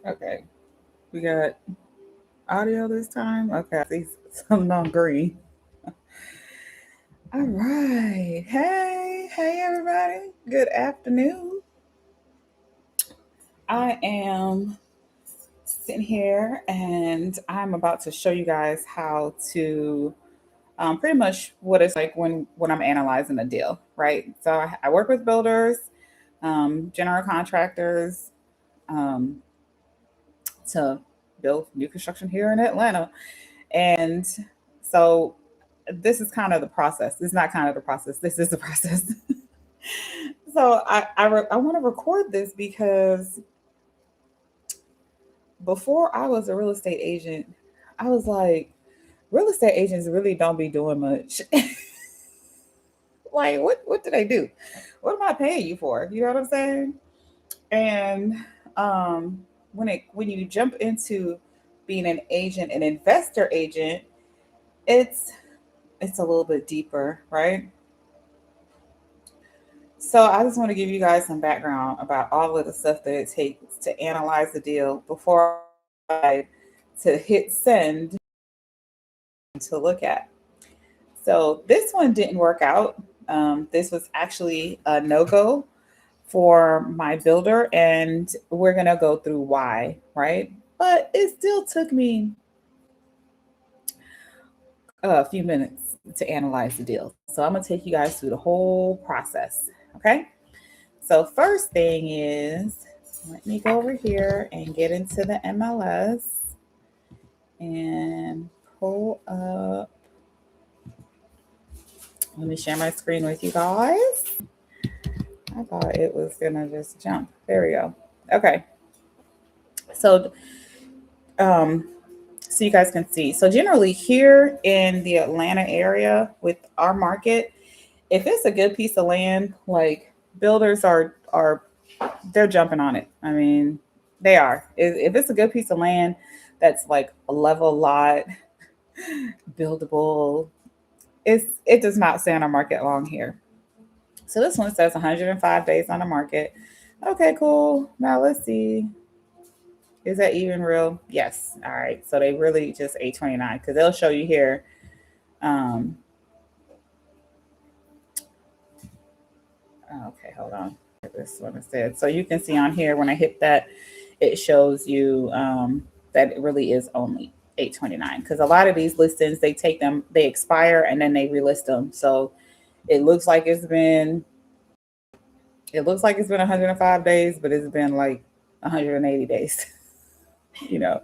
Okay, we got audio this time. Okay, I see something on green. All right. Hey, everybody. Good afternoon. I am sitting here and I'm about to show you guys how to pretty much what it's like when I'm analyzing a deal, right? So I work with builders, general contractors, um, to build new construction here in Atlanta. And so this is kind of the process. This is not kind of the process. This is the process. So I want to record this because before I was a real estate agent, I was like, real estate agents really don't be doing much. Like, what do they do? What am I paying you for? You know what I'm saying? And um, when you jump into being an agent, an investor agent, it's it's a little bit deeper, right? So I just want to give you guys some background about all of the stuff that it takes to analyze the deal before I decide to hit send to look at. So this one didn't work out. This was actually a no go for my builder, and we're gonna go through why, right? But it still took me a few minutes to analyze the deal. So I'm gonna take you guys through the whole process. Okay. So first thing is, let me go over here and get into the MLS and pull up. Let me share my screen with you guys. I thought it was gonna just jump. There we go. Okay. So um so you guys can see. So generally here in the Atlanta area with our market, if it's a good piece of land, like builders are they're jumping on it. I mean, they are. If it's a good piece of land that's like a level lot, buildable, it does not stay on the market long here. So this one says 105 days on the market. Okay, cool. Now let's see. Is that even real? Yes. All right. So they really just 829 because they'll show you here. Um, okay, hold on. This one instead. So you can see on here when I hit that, it shows you that it really is only 829 because a lot of these listings they expire and then they relist them. So it looks like it's been 105 days, but it's been like 180 days. you know.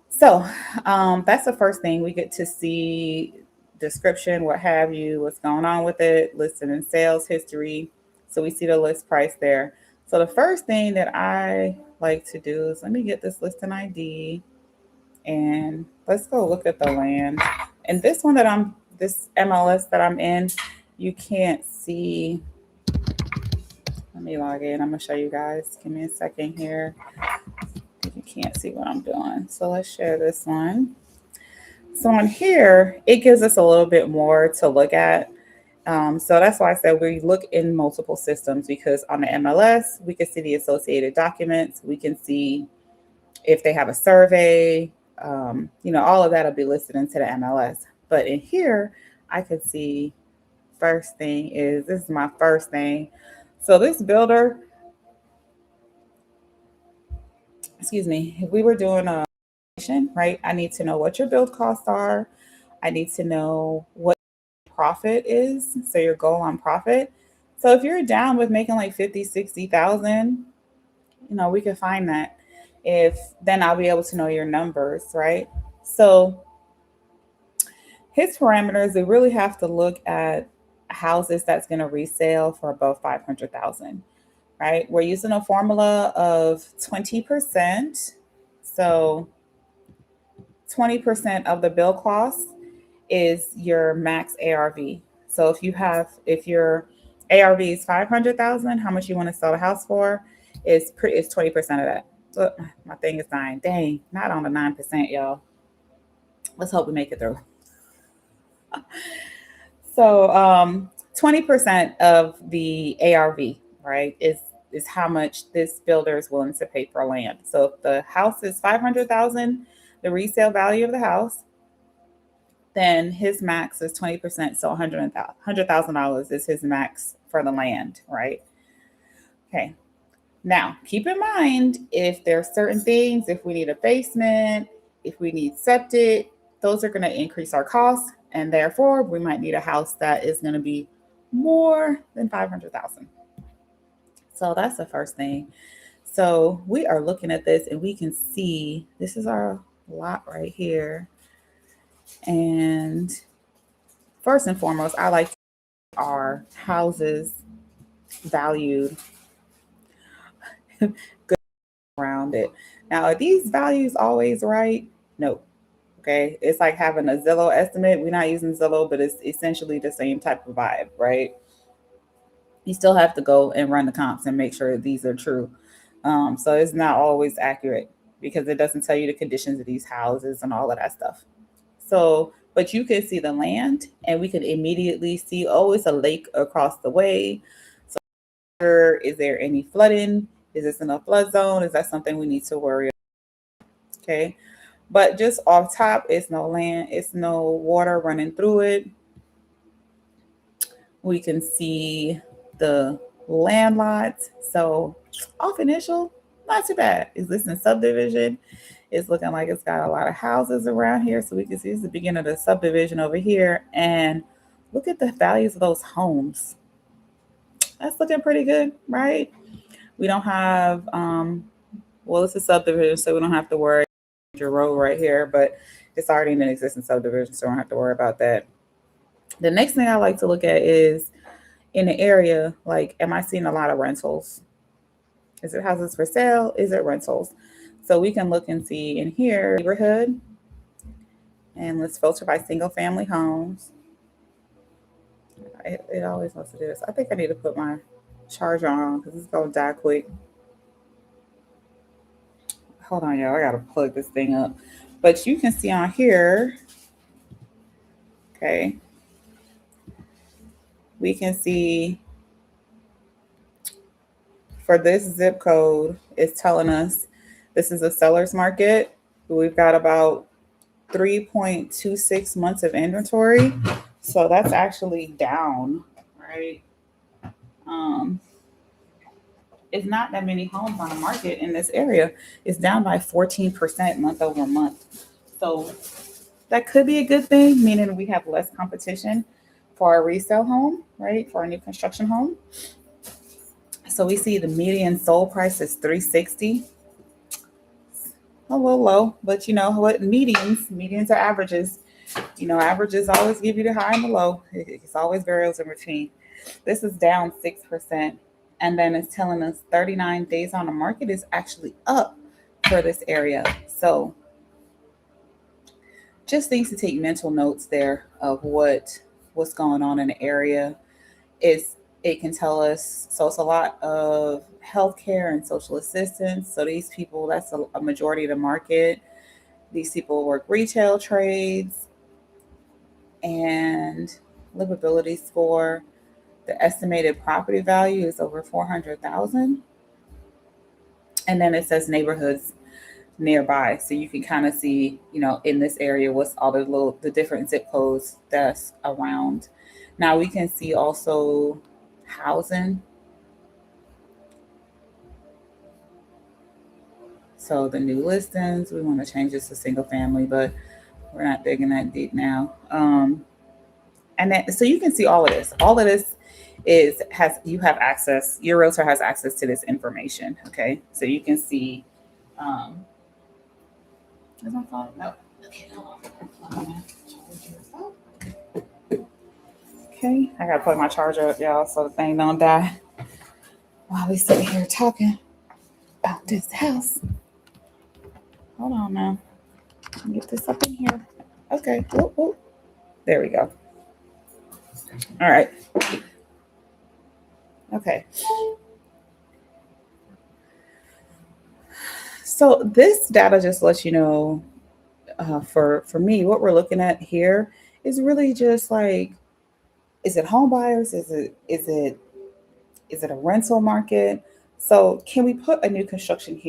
So that's the first thing we get to see description, what have you, what's going on with it, listed and sales history. So we see the list price there. So the first thing that I like to do is let me get this listing ID and let's go look at the land. And this MLS that I'm in, you can't see. Let me log in. I'm gonna show you guys. Give me a second here. You can't see what I'm doing. So let's share this one. So on here, it gives us a little bit more to look at. So that's why I said we look in multiple systems because on the MLS, we can see the associated documents. We can see if they have a survey, all of that will be listed into the MLS. But in here, I could see first thing is this is my first thing. So this builder, excuse me, if we were doing a right, I need to know what your build costs are. I need to know what profit is, so your goal on profit. So if you're down with making like 50, 60,000, we can find that. If then I'll be able to know your numbers, right? So his parameters, they really have to look at houses that's going to resale for above 500,000, right? We're using a formula of 20%. So 20% of the bill cost is your max ARV. So if your ARV is 500,000, how much you want to sell the house for is 20% of that. So my thing is dying. Dang, not on the 9%, y'all. Let's hope we make it through. So 20% of the ARV, right, is is how much this builder is willing to pay for land. So if the house is 500,000, the resale value of the house, then his max is 20%. So $100,000 is his max for the land, right? Okay. Now, keep in mind if there's certain things, if we need a basement, if we need septic, those are going to increase our costs, and therefore we might need a house that is going to be more than 500,000. So that's the first thing. So we are looking at this and we can see this is our lot right here. And first and foremost, I like our houses valued good around it. Now, are these values always right? No. Okay. It's like having a Zillow estimate. We're not using Zillow, but it's essentially the same type of vibe, right? You still have to go and run the comps and make sure these are true. So it's not always accurate because it doesn't tell you the conditions of these houses and all of that stuff. So, but you can see the land and we can immediately see, oh, it's a lake across the way. So is there any flooding? Is this in a flood zone? Is that something we need to worry about? Okay. But just off top, it's no land, it's no water running through it. We can see the land lots. So off initial, not too bad. Is this in subdivision? It's looking like it's got a lot of houses around here. So we can see it's the beginning of the subdivision over here. And look at the values of those homes. That's looking pretty good, right? We don't have, well, it's a subdivision, so we don't have to worry about your road right here, but it's already in an existing subdivision, so we don't have to worry about that. The next thing I like to look at is in the area, like, am I seeing a lot of rentals? Is it houses for sale? Is it rentals? So we can look and see in here, neighborhood, and let's filter by single family homes. It always wants to do this. I think I need to put my charger on because it's going to die quick. Hold on, y'all. I got to plug this thing up. But you can see on here, okay, we can see for this zip code, it's telling us this is a seller's market. We've got about 3.26 months of inventory. So that's actually down, right? It's not that many homes on the market in this area. It's down by 14% month over month. So that could be a good thing, meaning we have less competition for our resale home, right? For our new construction home. So we see the median sold price is 360. A little low, but you know what? Medians are averages. You know, averages always give you the high and the low. It's always varies in between. This is down 6%. And then it's telling us 39 days on the market is actually up for this area. So just things to take mental notes there of what's going on in the area. It can tell us, so it's a lot of healthcare and social assistance. So these people, that's a majority of the market. These people work retail trades and livability score. The estimated property value is over 400,000. And then it says neighborhoods nearby. So you can kind of see, you know, in this area, what's all the different zip codes that's around. Now we can see also housing. So the new listings, we want to change this to single family, but we're not digging that deep now. And then, so you can see all of this. All of this you have access, your realtor has access to this information. Okay. So you can see, is my phone? No. Okay, hold on. Okay. I got to plug my charger up, y'all, so the thing don't die while we sitting here talking about this house. Hold on now. Get this up in here. Okay. Whoop, whoop. There we go. All right. Okay. So this data just lets you know, for me, what we're looking at here is really just like, is it home buyers? Is it a rental market? So can we put a new construction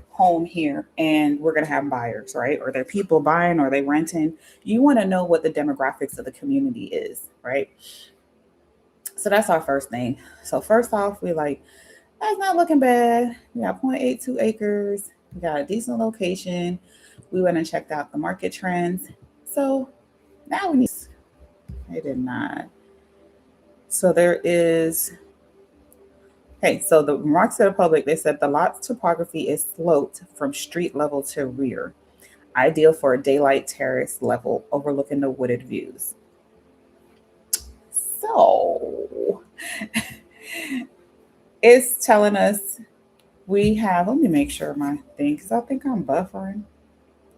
home here, and we're going to have buyers, right? Or they're people buying, or they renting. You want to know what the demographics of the community is, right? So that's our first thing. So first off, we like, that's not looking bad. We got 0.82 acres. We got a decent location. We went and checked out the market trends. So now we need, they did not. So there is, okay, so the remarks to the public, they said the lot's topography is sloped from street level to rear, ideal for a daylight terrace level overlooking the wooded views. So it's telling us we have, let me make sure my thing, because I think I'm buffering.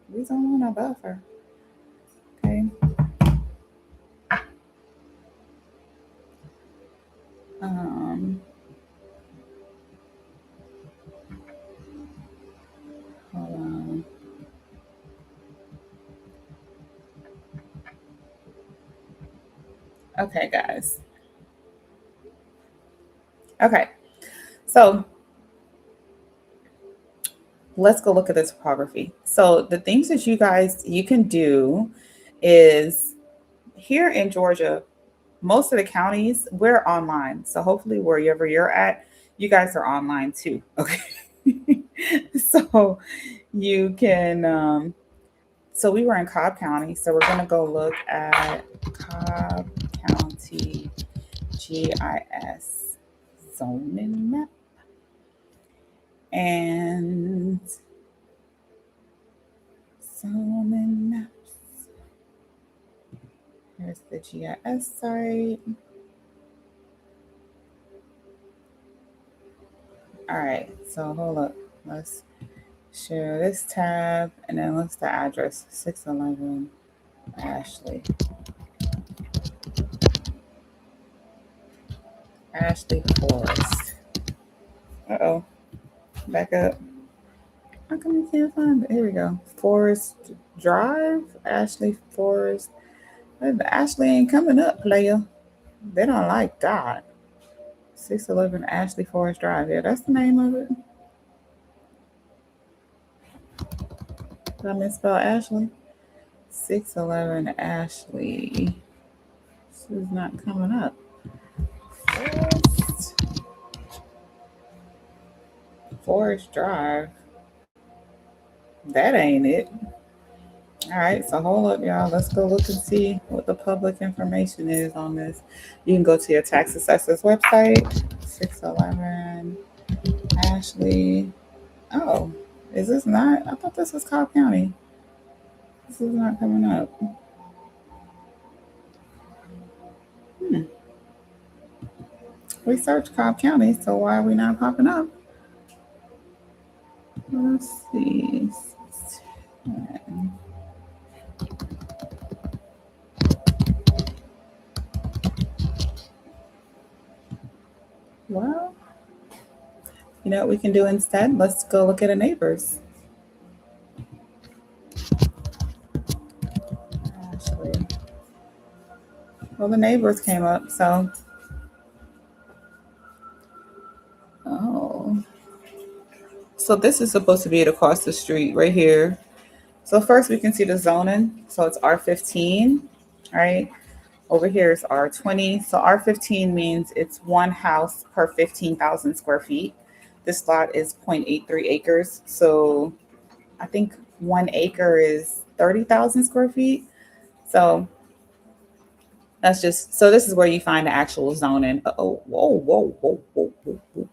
We don't want to buffer. Okay. Um, hold on. Okay, guys. Okay. So let's go look at the topography. So the things that you can do is here in Georgia, most of the counties, we're online. So hopefully wherever you're at, you guys are online too. Okay. So you can so we were in Cobb County. So we're gonna go look at Cobb County GIS zoning map. And zoning maps. Here's the GIS site. All right, so hold up. Let's share this tab, and then what's the address? 611 Ashley Forest. Uh-oh, back up. How come you can't find it? Here we go. Forest Drive, Ashley Forest. The Ashley ain't coming up, player. They don't like that. 611 Ashley Forest Drive. Yeah, that's the name of it. Did I misspell Ashley? 611 Ashley. This is not coming up. Forest Drive. That ain't it. All right, so hold up, y'all. Let's go look and see what the public information is on this. You can go to your tax assessor's website, 611 Ashley. Oh, is this not? I thought this was Cobb County. This is not coming up. Hmm. We searched Cobb County, so why are we not popping up? Let's see. Well, you know what we can do instead? Let's go look at a neighbor's. Actually, well, the neighbors came up, so. Oh. So this is supposed to be it across the street right here. So first we can see the zoning. So it's R15, right? Over here is R20. So R15 means it's one house per 15,000 square feet. This lot is 0.83 acres. So I think 1 acre is 30,000 square feet. So that's just, so this is where you find the actual zoning. Oh, whoa, whoa, whoa, whoa, whoa, whoa.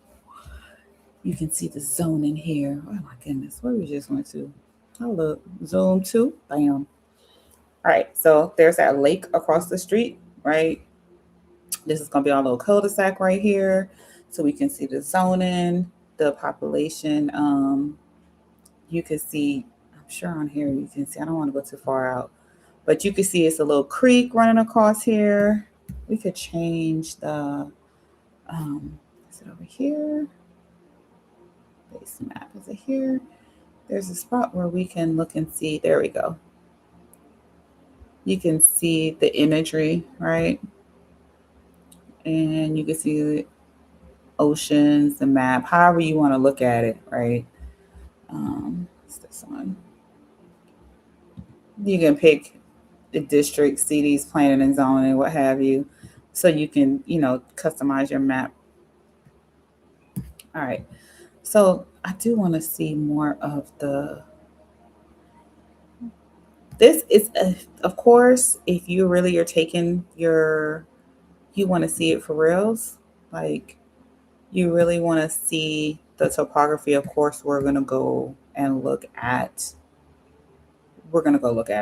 You can see the zoning here. Oh my goodness, where we just went to? Oh, look, zoom to, bam. All right, so there's that lake across the street, right? This is gonna be our little cul-de-sac right here. So we can see the zoning, the population. You can see, I'm sure on here you can see, I don't wanna go too far out, but you can see it's a little creek running across here. We could change the, is it over here? Base map, is it here? There's a spot where we can look and see, there we go. You can see the imagery, right? And you can see oceans, the map, however you want to look at it, right? What's this one? You can pick the district, cities, planning and zoning, what have you, so you can, customize your map. All right. So I do want to see more of the. This is, of course, if you really are taking you want to see it for reals, like you really want to see the topography. Of course, we're going to go look at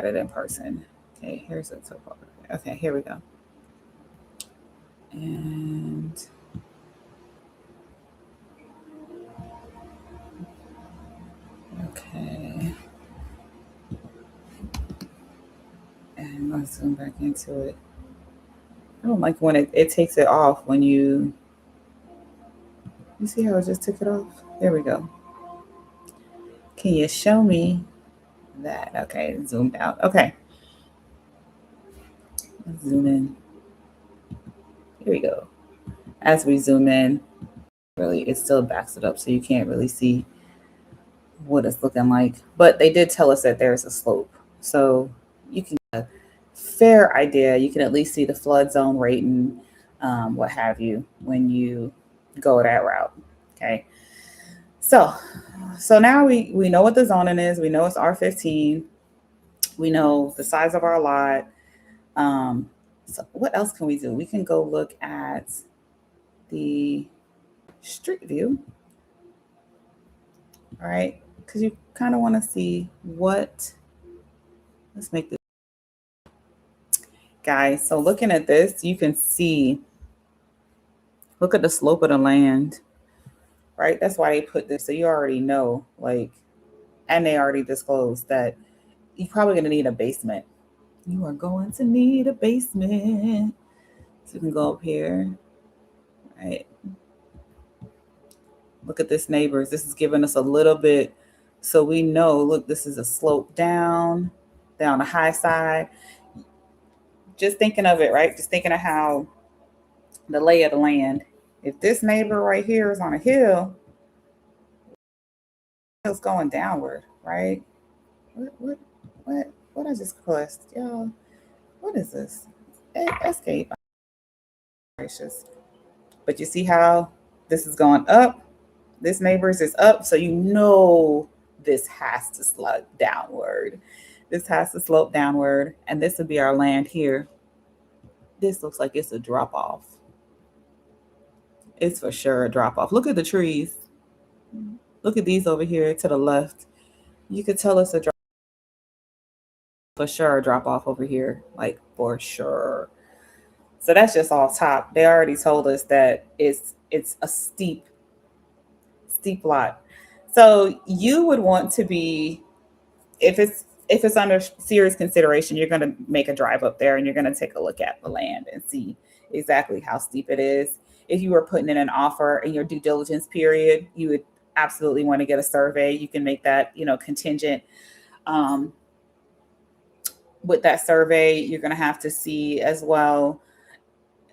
it in person. Okay, here's the topography. Okay, here we go. And okay. And let's zoom back into it. I don't like when it takes it off when you see how it just took it off? There we go. Can you show me that? Okay, zoomed out. Okay. Let's zoom in. Here we go. As we zoom in, really it still backs it up so you can't really see what it's looking like. But they did tell us that there's a slope. So you can get a fair idea. You can at least see the flood zone rating, what have you, when you go that route. Okay. So now we know what the zoning is. We know it's R15. We know the size of our lot. So what else can we do? We can go look at the street view. All right, because you kind of want to see what. Let's make this, guys. So looking at this, you can see. Look at the slope of the land. Right, that's why they put this. So you already know, like, and they already disclosed that you're probably going to need a basement. You are going to need a basement. So you can go up here. Right. Look at this neighbors. This is giving us a little bit. So we know, look, this is a slope down the high side. Just thinking of it, right? Just thinking of how the lay of the land. If this neighbor right here is on a hill, it's going downward, right? What I just pressed, y'all? What is this? Escape. Gracious. But you see how this is going up? This neighbor's is up, so you know this has to slope downward. This has to slope downward, and this would be our land here. This looks like it's a drop off. It's for sure a drop off. Look at the trees. Look at these over here to the left. You could tell it's a drop for sure a drop off over here, like for sure. So that's just off top. They already told us that it's a steep lot. So you would want to be, if it's under serious consideration, you're going to make a drive up there and you're going to take a look at the land and see exactly how steep it is. If you were putting in an offer in your due diligence period, you would absolutely want to get a survey. You can make that, contingent. With that survey, you're going to have to see as well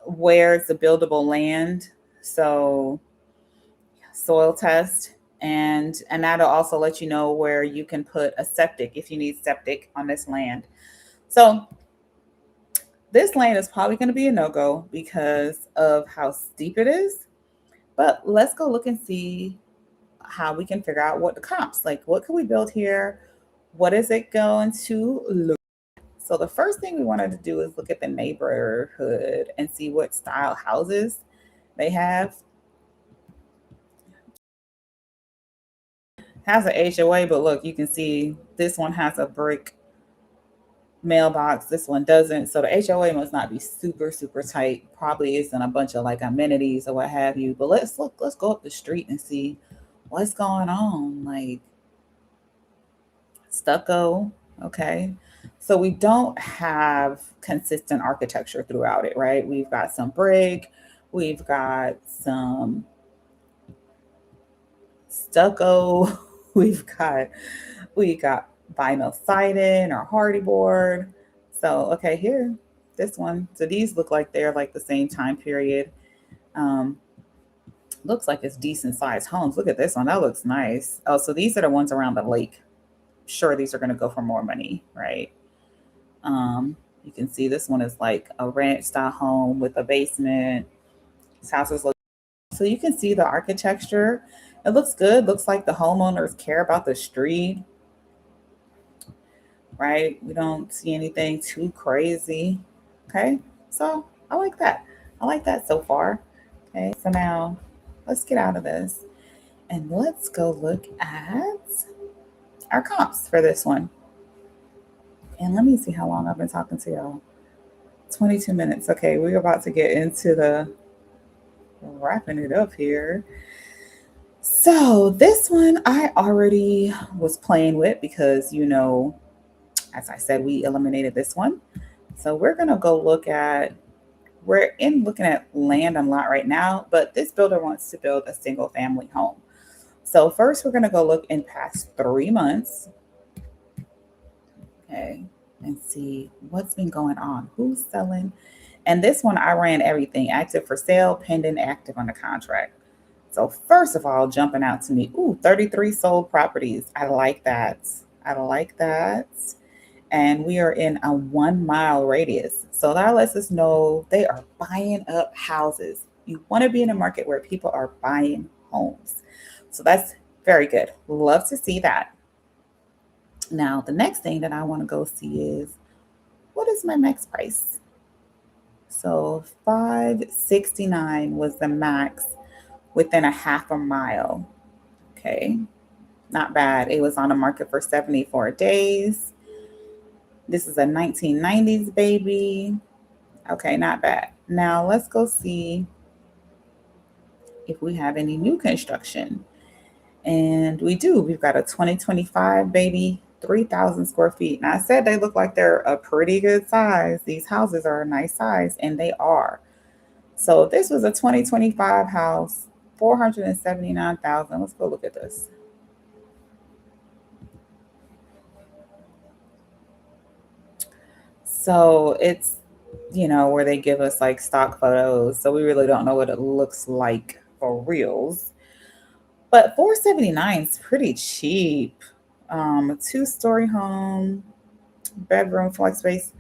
where's the buildable land. So soil test, and that'll also let you know where you can put a septic if you need septic on this land. So this land is probably going to be a no-go because of how steep it is. But let's go look and see how we can figure out what the comps, like what can we build here? What is it going to look? So the first thing we wanted to do is look at the neighborhood and see what style houses they have. Has an HOA, but look, you can see this one has a brick mailbox. This one doesn't. So the HOA must not be super, super tight. Probably isn't a bunch of like amenities or what have you. But let's go up the street and see what's going on. Like stucco. Okay. So we don't have consistent architecture throughout it, right? We've got some brick, we've got some stucco, we got vinyl siding or hardy board. So okay, here, this one. So these look like they're like the same time period. Looks like it's decent sized homes. Look at this one. That looks nice. Oh, so these are the ones around the lake. Sure, these are going to go for more money, right? You can see this one is like a ranch style home with a basement. This house is so you can see the architecture. It looks good. Looks like the homeowners care about the street, right? We don't see anything too crazy. Okay. So I like that. I like that so far. Okay. So now let's get out of this and let's go look at our comps for this one. And let me see how long I've been talking to y'all. 22 minutes. Okay. We're about to get into the wrapping it up here. So this one I already was playing with because, as I said, we eliminated this one. So we're going to go we're looking at land and lot right now, but this builder wants to build a single family home. So first we're going to go look in past 3 months. Okay. And see what's been going on. Who's selling? And this one I ran everything active for sale, pending, active under contract. So first of all, jumping out to me, 33 sold properties. I like that. I like that. And we are in a 1 mile radius. So that lets us know they are buying up houses. You want to be in a market where people are buying homes. So that's very good. Love to see that. Now, the next thing that I want to go see is what is my max price? So 569 was the max within a half a mile. Okay, not bad. It was on the market for 74 days. This is a 1990s baby. Okay, not bad. Now let's go see if we have any new construction. And we do. We've got a 2025 baby, 3,000 square feet. Now I said they look like they're a pretty good size. These houses are a nice size, and they are. So this was a 2025 house, 479,000. Let's go look at this. So it's, where they give us like stock photos. So we really don't know what it looks like for reals. But 479 is pretty cheap. A 2-story home, bedroom, flex space,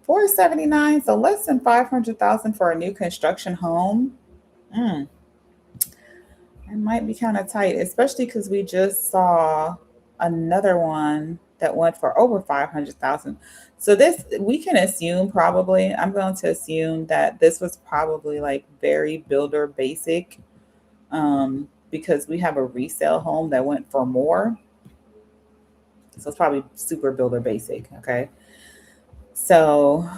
479. So less than 500,000 for a new construction home. It might be kind of tight, especially because we just saw another one that went for over 500,000. So this we can assume probably. I'm going to assume that this was probably like very builder basic, because we have a resale home that went for more. So it's probably super builder basic. Okay. So,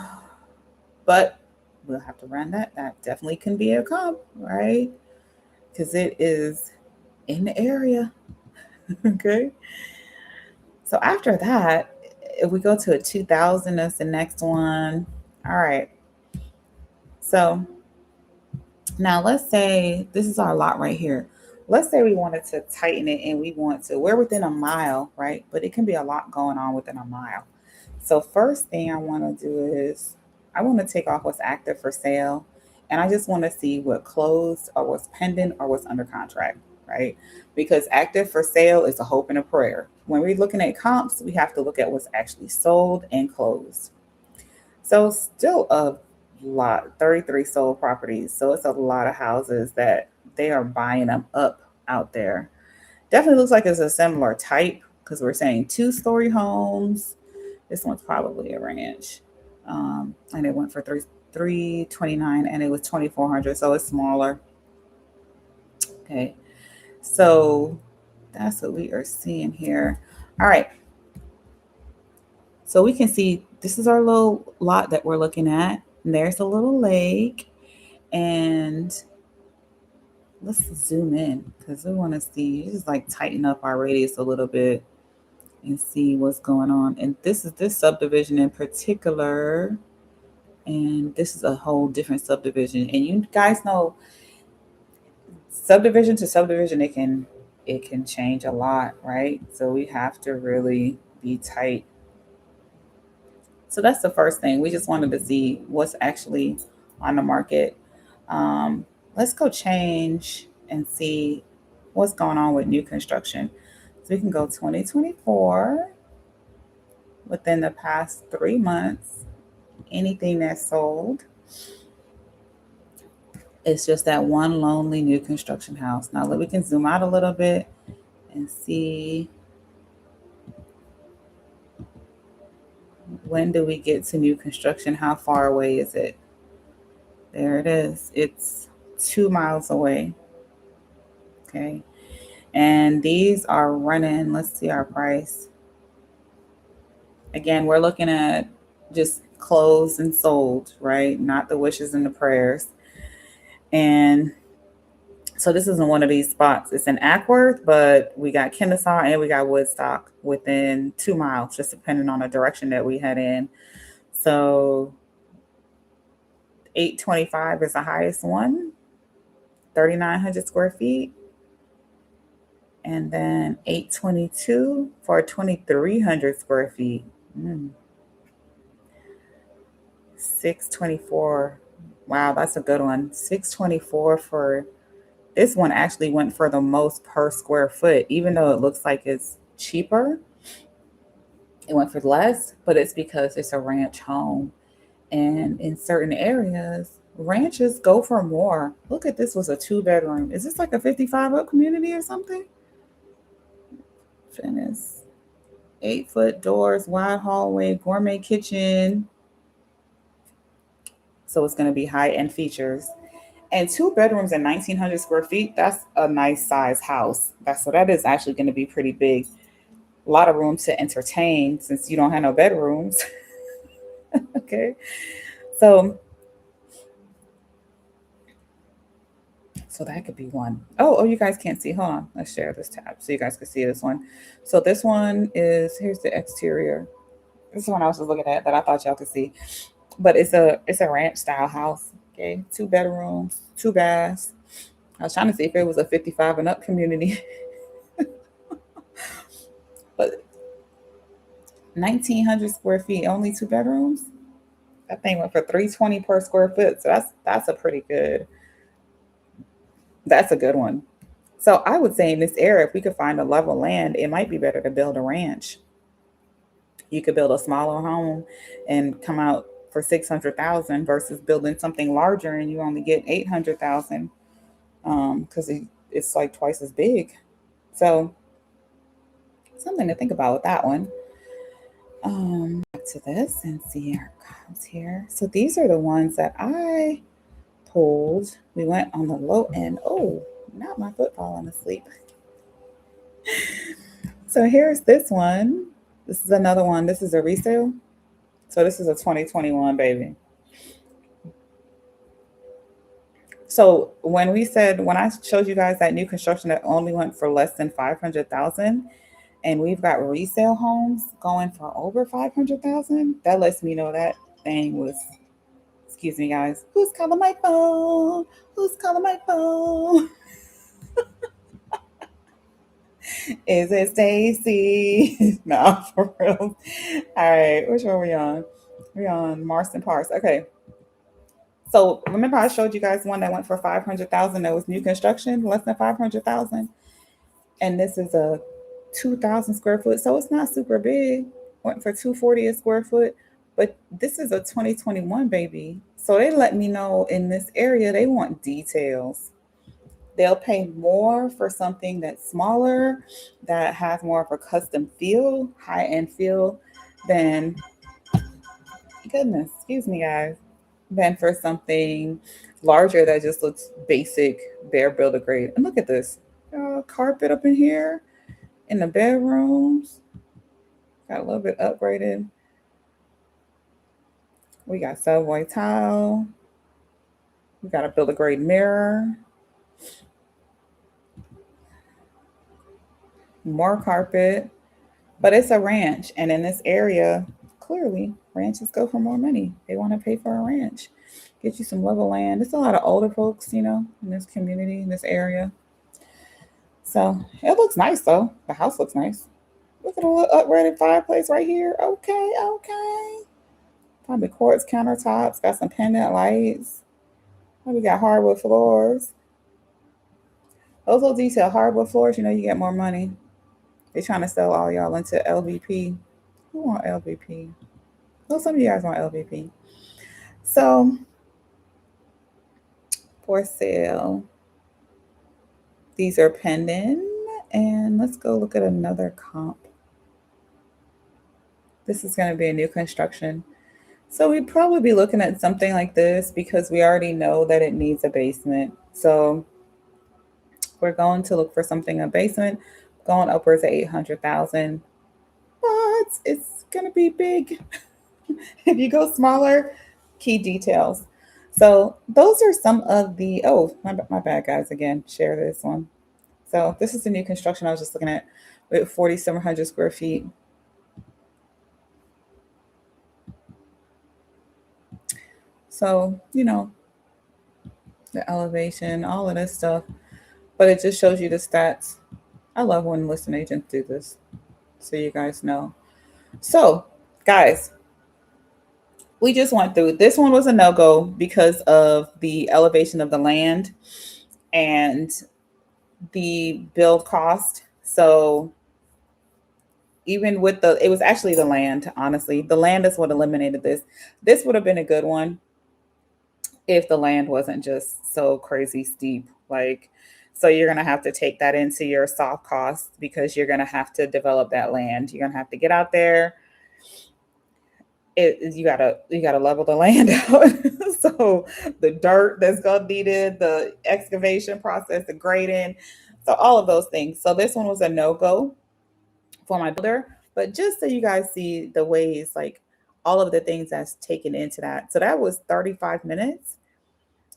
but we'll have to run that. That definitely can be a comp, right? Because it is in the area. Okay. So after that, if we go to a 2000, that's the next one. All right. So now let's say this is our lot right here. Let's say we wanted to tighten it and we're within a mile, right? But it can be a lot going on within a mile. So first thing I want to do is I want to take off what's active for sale. And I just want to see what closed or what's pending or what's under contract, right? Because active for sale is a hope and a prayer. When we're looking at comps, we have to look at what's actually sold and closed. So still a lot, 33 sold properties. So it's a lot of houses that they are buying them up out there. Definitely looks like it's a similar type because we're saying 2-story homes. This one's probably a ranch. And it went for 329 and it was 2,400. So it's smaller. Okay. So that's what we are seeing here. All right. So we can see this is our little lot that we're looking at. And there's a little lake. And let's zoom in because we want to see, just like tighten up our radius a little bit and see what's going on. And this is this subdivision in particular. And this is a whole different subdivision. And you guys know subdivision to subdivision, it can change a lot, right? So we have to really be tight. So that's the first thing. We just wanted to see what's actually on the market. Let's go change. and see what's going on with new construction. So we can go 2024 within the past 3 months. Anything that's sold, it's just that one lonely new construction house. Now we can zoom out a little bit and see when do we get to new construction? How far away is it? There it is. It's 2 miles away. Okay. And these are running, let's see our price. Again, we're looking at just closed and sold, right? Not the wishes and the prayers. And so this isn't one of these spots. It's in Ackworth, but we got Kennesaw and we got Woodstock within 2 miles, just depending on the direction that we head in. So 825 is the highest one, 3,900 square feet. And then 822 for 2,300 square feet. 624. Wow, that's a good one. 624 for this one actually went for the most per square foot, even though it looks like it's cheaper. It went for less, but it's because it's a ranch home. And in certain areas, ranches go for more. Look at this was a 2-bedroom. Is this like a 55 up community or something? Finish. 8-foot doors, wide hallway, gourmet kitchen. So it's going to be high end features. And 2 bedrooms and 1,900 square feet, that's a nice size house. That is actually going to be pretty big. A lot of room to entertain since you don't have no bedrooms. Okay. So that could be one. Oh, you guys can't see. Hold on. Let's share this tab so you guys can see this one. So this one is, here's the exterior. This is one I was just looking at that I thought y'all could see. But it's a ranch style house. Okay. 2 bedrooms, 2 baths. I was trying to see if it was a 55 and up community. But 1,900 square feet, only 2 bedrooms. That thing went for 320 per square foot. So that's a pretty good. That's a good one. So I would say in this area, if we could find a level land, it might be better to build a ranch. You could build a smaller home and come out for 600,000 versus building something larger and you only get 800,000 because it's like twice as big. So something to think about with that one. Back to this and see our comps here. So these are the ones that I pulled. We went on the low end. Oh, not my foot falling asleep. So here's this one. This is another one. This is a resale. So this is a 2021 baby. So when I showed you guys that new construction that only went for less than 500,000, and we've got resale homes going for over 500,000, that lets me know that thing was. Excuse me, guys. Who's calling my phone? Who's calling my phone? Is it Stacy? No, for real. All right, which one are we on? We're on Marston Parks. Okay. So remember I showed you guys one that went for 500,000 that was new construction, less than 500,000. And this is a 2,000 square foot. So it's not super big. Went for 240 a square foot. But this is a 2021 baby. So they let me know in this area they want details. They'll pay more for something that's smaller, that has more of a custom feel, high-end feel, than, goodness, excuse me, guys, than for something larger that just looks basic, bare builder grade. And look at this. Carpet up in here in the bedrooms. Got a little bit upgraded. We got subway tile. We got a builder grade mirror. More carpet. But it's a ranch. And in this area, clearly, ranches go for more money. They want to pay for a ranch. Get you some level land. There's a lot of older folks, in this community, in this area. So it looks nice, though. The house looks nice. Look at a little upgraded fireplace right here. Okay. Probably quartz countertops. Got some pendant lights. We got hardwood floors. Those little detail hardwood floors, you get more money. They're trying to sell all y'all into LVP. Who want LVP? Well, some of you guys want LVP. So for sale, these are pending. And let's go look at another comp. This is going to be a new construction. So we'd probably be looking at something like this because we already know that it needs a basement. So we're going to look for something a basement, going upwards of 800,000. But it's going to be big. If you go smaller, key details. So those are some of the, oh, my bad guys, again, share this one. So this is the new construction I was just looking at with 4,700 square feet. So, the elevation, all of this stuff, but it just shows you the stats. I love when listing agents do this, so you guys know. So, guys, we just went through. This one was a no-go because of the elevation of the land and the build cost. So even with it was actually the land, honestly. The land is what eliminated this. This would have been a good one if the land wasn't just so crazy steep. So you're going to have to take that into your soft costs because you're going to have to develop that land. You're going to have to get out there. You gotta level the land out. So the dirt that's gonna needed, the excavation process, the grading, so all of those things. So this one was a no-go for my builder, but just so you guys see the ways, like all of the things that's taken into that. So that was 35 minutes.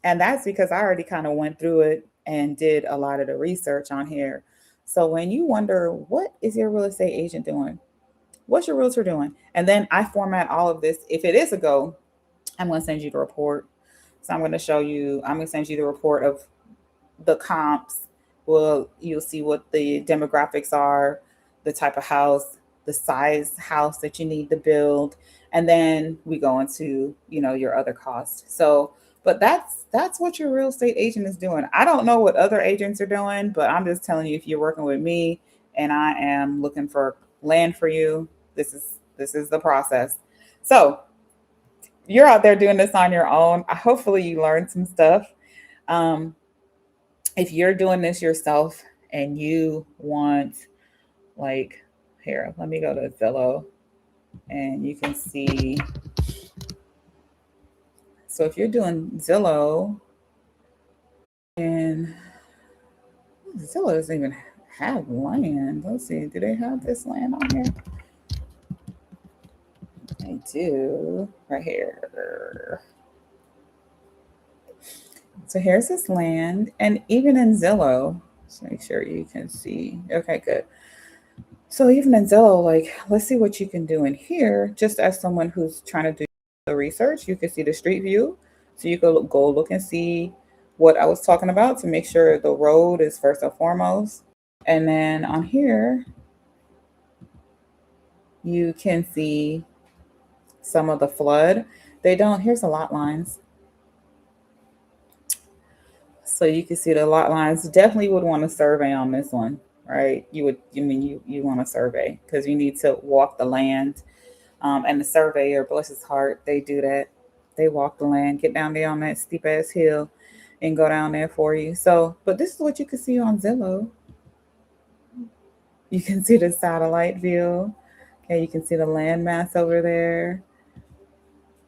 And that's because I already kind of went through it and did a lot of the research on here. So when you wonder, what is your real estate agent doing? What's your realtor doing? And then I format all of this. If it is a go, I'm going to send you the report. So I'm going to send you the report of the comps. Well, you'll see what the demographics are, the type of house, the size house that you need to build. And then we go into, your other costs. So, but that's what your real estate agent is doing. I don't know what other agents are doing, but I'm just telling you, if you're working with me and I am looking for land for you, this is the process. So you're out there doing this on your own. Hopefully you learned some stuff. If you're doing this yourself and you want, like, here, let me go to Zillow and you can see. So if you're doing Zillow, and Zillow doesn't even have land. Let's see, do they have this land on here? I do, right here. So here's this land, and even in Zillow, let's make sure you can see. Okay, good. So even in Zillow, like, let's see what you can do in here. Just as someone who's trying to do the research, you can see the street view. So you can go look and see what I was talking about to make sure the road is first and foremost. And then on here, you can see some of the flood. Here's the lot lines. So you can see the lot lines. Definitely would want a survey on this one, right? You want a survey because you need to walk the land. And the surveyor, bless his heart, they do that. They walk the land, get down there on that steep ass hill and go down there for you. So, but this is what you can see on Zillow. You can see the satellite view. Okay, you can see the landmass over there.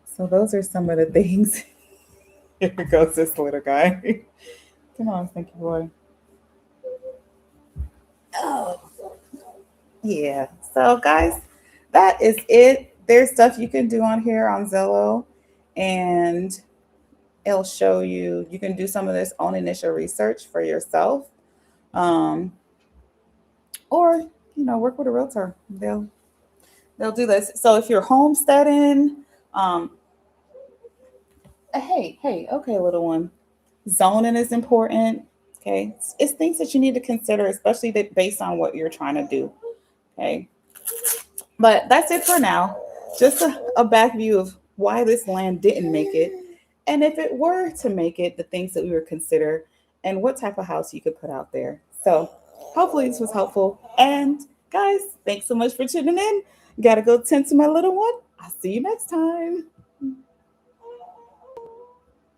So those are some of the things. Here goes this little guy. Come on, thank you, boy. Oh, yeah. So, guys, that is it. There's stuff you can do on here on Zillow, and it'll show you. You can do some of this own initial research for yourself, or work with a realtor. They'll do this. So if you're homesteading, hey, okay, little one. Zoning is important. Okay, it's things that you need to consider, especially based on what you're trying to do. Okay, but that's it for now. Just a back view of why this land didn't make it, and if it were to make it, the things that we would consider, and what type of house you could put out there. So hopefully this was helpful. And guys, thanks so much for tuning in. Gotta go tend to my little one. I'll see you next time.